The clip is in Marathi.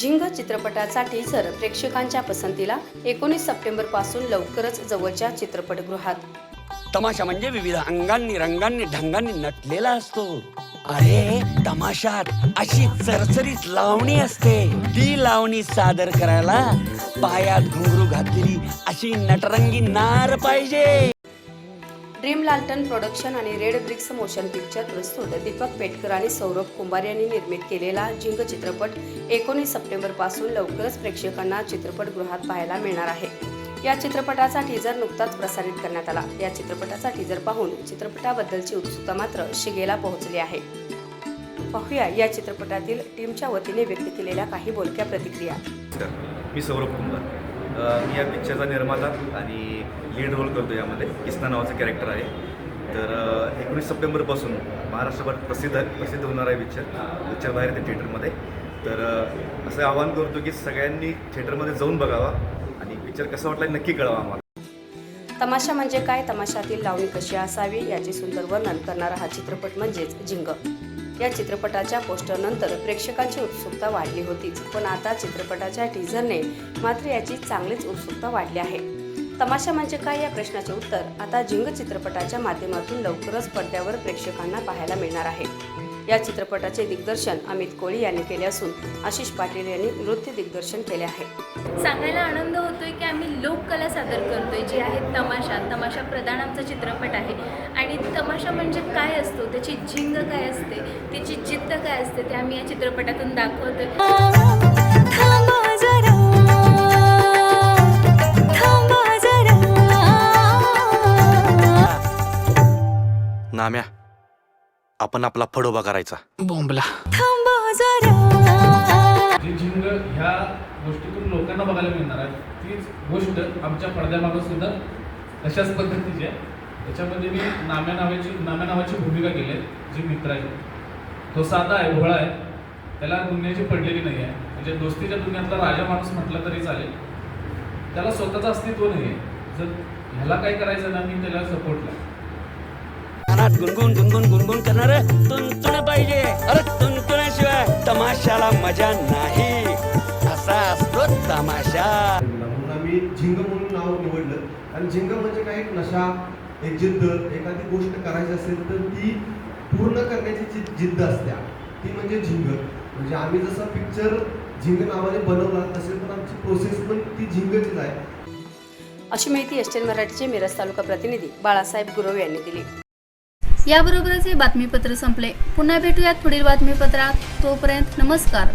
झिंग चित्रपटाचा टीझर प्रेक्षकांच्या पसंतीला 19 सप्टेंबर पासून लवकरच जवळच्या चित्रपटगृहात। तमाशा म्हणजे विविध अंगांनी रंगांनी ढंगांनी नटलेला असतो। अरे तमाशात अशी चरचरीत लावणी असते, ती लावणी सादर करायला पायात घुंगरू घातलेली अशी नटरंगी नार पाहिजे। ड्रीम लालटन प्रोडक्शन आणि रेड ब्रिक्स मोशन पिक्चर प्रस्तुत दीपक पेटकर आणि सौरभ कुंभार यांनी निर्मित केलेला झिंग चित्रपट 19 सप्टेंबर पासून लवकरच प्रेक्षकांना चित्रपटगृहात पाहायला मिळणार आहे। या चित्रपटाचा टीझर नुकताच प्रसारित करण्यात आला। या चित्रपटाचा टीझर पाहून चित्रपटाबद्दलची उत्सुकता मात्र शिगेला पोहोचली आहे। पाहूया या चित्रपटातील टीमच्या वतीने व्यक्त केलेल्या काही बोलक्या प्रतिक्रिया। मी सौरभ कुंभार, मी या पिक्चरचा निर्माता आणि लीड रोल करतो। यामध्ये किस्ना नावाचं कॅरेक्टर आहे। तर 19 सप्टेंबरपासून महाराष्ट्रभर प्रसिद्ध होणार आहे पिक्चर बाहेर ते थिएटरमध्ये। तर असं आवाहन करतो की सगळ्यांनी थिएटरमध्ये जाऊन बघावा आणि पिक्चर कसा वाटला नक्की कळवा आम्हाला। तमाशा म्हणजे काय, तमाशातील लावणी कशी असावी याचे सुंदर वर्णन करणारा हा चित्रपट म्हणजेच झिंग। या चित्रपटाच्या पोस्टरनंतर प्रेक्षकांची उत्सुकता वाढली होतीच, पण आता चित्रपटाच्या टीझरने मात्र याची चांगलीच उत्सुकता वाढली आहे। तमाशा म्हणजे काय या प्रश्नाचे उत्तर आता झिंग चित्रपटाच्या माध्यमातून लवकरच पडद्यावर प्रेक्षकांना पाहायला मिळणार आहे। या चित्रपटाचे दिग्दर्शन अमित कोळी यांनी केले असून आशिष पाटील यांनी नृत्य दिग्दर्शन केले आहे। सांगायला आनंद होतोय की आम्ही लोककला सादर करतोय, जी आहे तमाशा प्रधान आमचा चित्रपट आहे। आणि तमाशा म्हणजे काय असतो, त्याची झिंग काय असते, त्याची जिद्द काय असते, ते आम्ही या चित्रपटातून दाखवतोय। नाम्या, आपण आपला फडोबा करायचा बोंबला जी झिंग ह्या गोष्टीतून लोकांना बघायला मिळणार आहे, तीच गोष्ट आमच्या पडद्यामागं सुद्धा तशाच पद्धतीची आहे। त्याच्यामध्ये मी नाम्या नावाची भूमिका केली आहे, जी मित्र आहे। तो साधा आहे, भोळा आहे, त्याला दुनियाची पडलेली नाही आहे। म्हणजे दोस्तीच्या दुनियातला राजा माणूस म्हटलं तरी चालेल। त्याला स्वतःचं अस्तित्व नाही आहे। जर ह्याला काय करायचं ना, मी त्याला सपोर्टला गुणगुण गुणगुण गुणगुण करणार तुंतुण पाहिजे। अरे तुंतुण्याशिवाय तमाशाला मजा नाही, असा असतो तमाशा। म्हणून आम्ही झिंग म्हणून नाव निवडलं। आणि झिंग म्हणजे काय, एक नशा, एक जिद्द। एखादी गोष्ट करायची असेल तर ती पूर्ण करण्याची जी जिद्द असते ती म्हणजे झिंग। म्हणजे आम्ही जसा पिक्चर झिंग नावाने बनवला तसे पण आमची प्रोसेस पण ती झिंगचीच आहे। अशी माहिती एसटीएन मराठीचे मिरज तालुका प्रतिनिधी बाळासाहेब गुरव यांनी दिली। याबरोबरच हे बातमीपत्र संपले। पुन्हा भेटूयात पुढील बातमीपत्रात। तोपर्यंत नमस्कार।